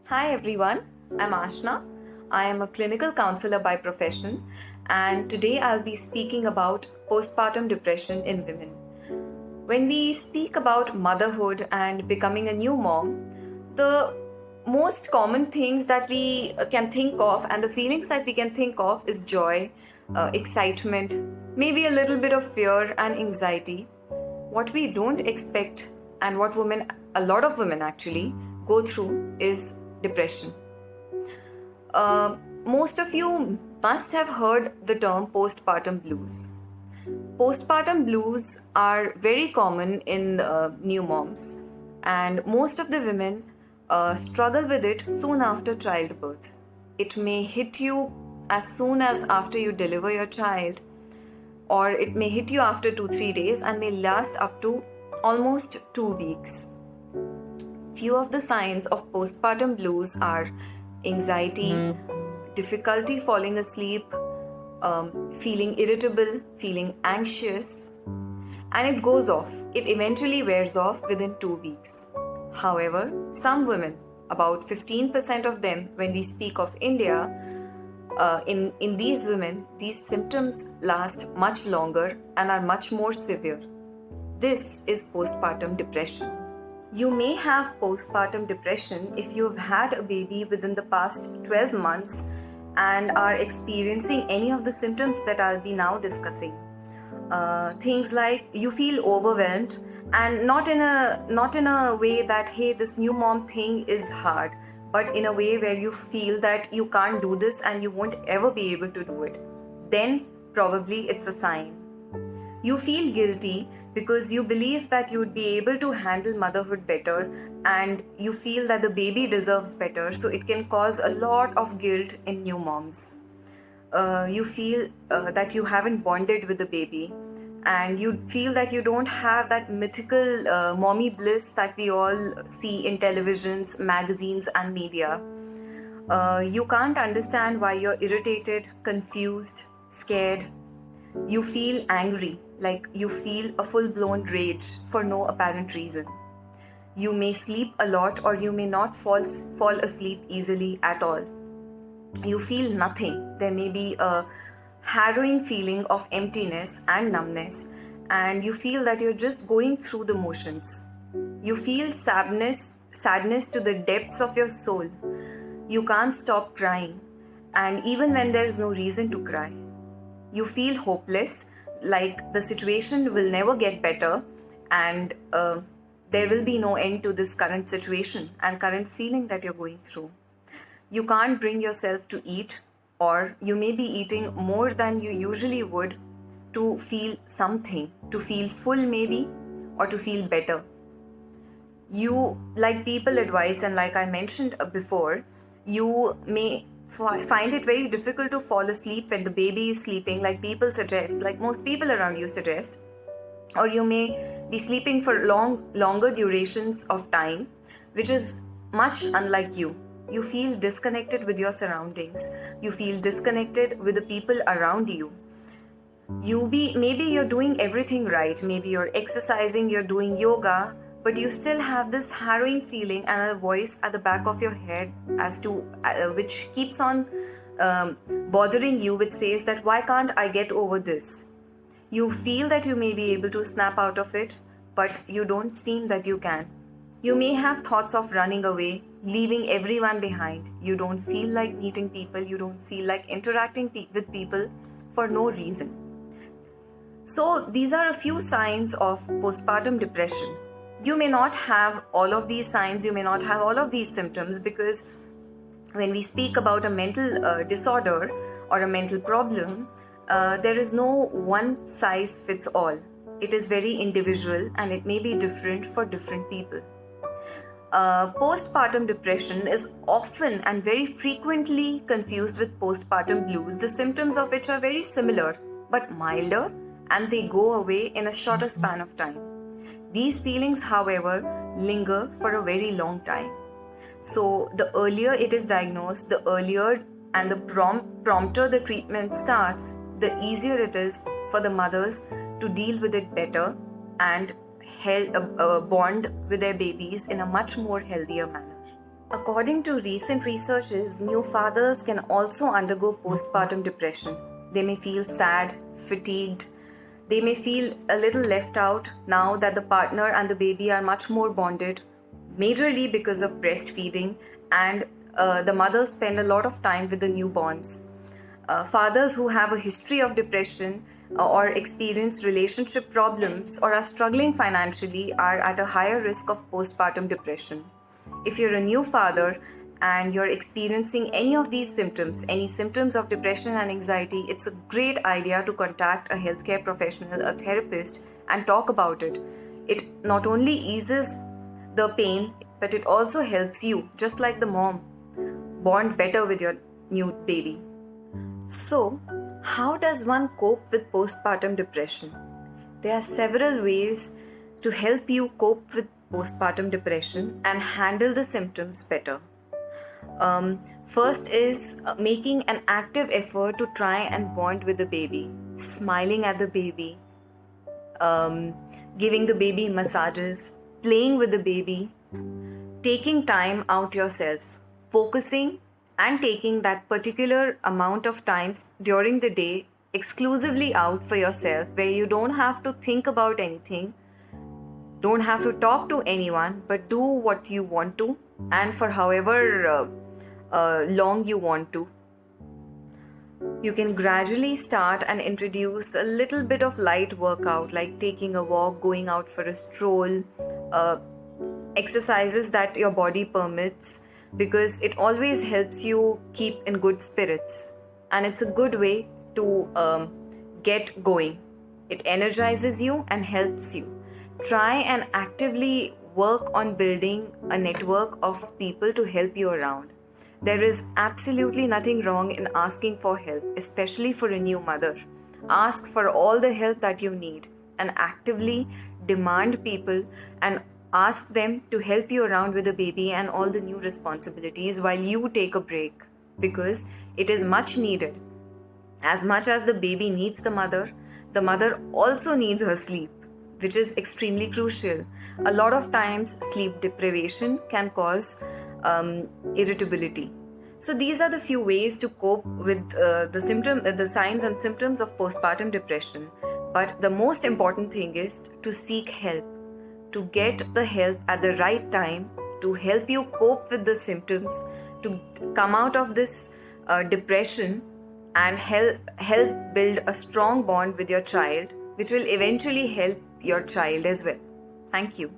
Hi everyone, I'm Ashna. I am a clinical counselor by profession, and today I'll be speaking about postpartum depression in women. When we speak about motherhood and becoming a new mom, the most common things that we can think of and the feelings that we can think of is joy, excitement, maybe a little bit of fear and anxiety. What we don't expect, and what a lot of women actually go through, is depression. Most of you must have heard the term postpartum blues. Postpartum blues are very common in new moms, and most of the women struggle with it soon after childbirth. It may hit you as soon as after you deliver your child, or it may hit you after 2-3 days and may last up to almost 2 weeks. Few of the signs of postpartum blues are anxiety, difficulty falling asleep, feeling irritable, feeling anxious, and it goes off. It eventually wears off within 2 weeks. However, some women, about 15% of them, when we speak of India, in these women, these symptoms last much longer and are much more severe. This is postpartum depression. You may have postpartum depression if you've had a baby within the past 12 months and are experiencing any of the symptoms that I'll be now discussing. Things like you feel overwhelmed, and not in a way that, hey, this new mom thing is hard, but in a way where you feel that you can't do this and you won't ever be able to do it. Then probably it's a sign. You feel guilty because you believe that you would be able to handle motherhood better, and you feel that the baby deserves better, so it can cause a lot of guilt in new moms. You feel that you haven't bonded with the baby, and you feel that you don't have that mythical mommy bliss that we all see in televisions, magazines, and media. You can't understand why you're irritated, confused, scared. You feel angry, like you feel a full-blown rage for no apparent reason. You may sleep a lot, or you may not fall asleep easily at all. You feel nothing. There may be a harrowing feeling of emptiness and numbness, and you feel that you're just going through the motions. You feel sadness to the depths of your soul. You can't stop crying, and even when there's no reason to cry. You feel hopeless, like the situation will never get better, and there will be no end to this current situation and current feeling that you're going through. You can't bring yourself to eat, or you may be eating more than you usually would to feel something, to feel full maybe, or to feel better. You, like people advise, and like I mentioned before, you may find it very difficult to fall asleep when the baby is sleeping, like people suggest, like most people around you suggest, or you may be sleeping for longer durations of time, which is much unlike you. You feel disconnected with your surroundings. You feel disconnected with the people around you. Maybe you're doing everything right. Maybe you're exercising, you're doing yoga, but you still have this harrowing feeling and a voice at the back of your head as to which keeps on bothering you, which says that, why can't I get over this? You feel that you may be able to snap out of it, but you don't seem that you can. You may have thoughts of running away, leaving everyone behind. You don't feel like meeting people. You don't feel like interacting with people for no reason. So these are a few signs of postpartum depression. You may not have all of these signs, you may not have all of these symptoms, because when we speak about a mental disorder or a mental problem, there is no one size fits all. It is very individual, and it may be different for different people. Postpartum depression is often and very frequently confused with postpartum blues, the symptoms of which are very similar but milder, and they go away in a shorter span of time. These feelings, however, linger for a very long time. So the earlier it is diagnosed, the earlier and the prompter the treatment starts, the easier it is for the mothers to deal with it better and bond with their babies in a much more healthier manner. According to recent researches, new fathers can also undergo postpartum depression. They may feel sad, fatigued. They may feel a little left out now that the partner and the baby are much more bonded, majorly because of breastfeeding, and the mothers spend a lot of time with the newborns. Fathers who have a history of depression or experience relationship problems or are struggling financially are at a higher risk of postpartum depression. If you're a new father and you're experiencing any of these symptoms, any symptoms of depression and anxiety, it's a great idea to contact a healthcare professional, a therapist, and talk about it. It not only eases the pain, but it also helps you, just like the mom, bond better with your new baby. So, how does one cope with postpartum depression? There are several ways to help you cope with postpartum depression and handle the symptoms better. First is making an active effort to try and bond with the baby, smiling at the baby, giving the baby massages, playing with the baby, taking time out yourself, focusing and taking that particular amount of times during the day exclusively out for yourself, where you don't have to think about anything, don't have to talk to anyone, but do what you want to and for however long you want to. You can gradually start and introduce a little bit of light workout, like taking a walk, going out for a stroll, exercises that your body permits, because it always helps you keep in good spirits, and it's a good way to get going. It energizes you and helps you. Try and actively work on building a network of people to help you around. There is absolutely nothing wrong in asking for help, especially for a new mother. Ask for all the help that you need and actively demand people and ask them to help you around with the baby and all the new responsibilities while you take a break, because it is much needed. As much as the baby needs the mother also needs her sleep, which is extremely crucial. A lot of times, sleep deprivation can cause irritability. So these are the few ways to cope with the signs and symptoms of postpartum depression. But the most important thing is to seek help, to get the help at the right time, to help you cope with the symptoms, to come out of this depression and help build a strong bond with your child, which will eventually help your child as well. Thank you.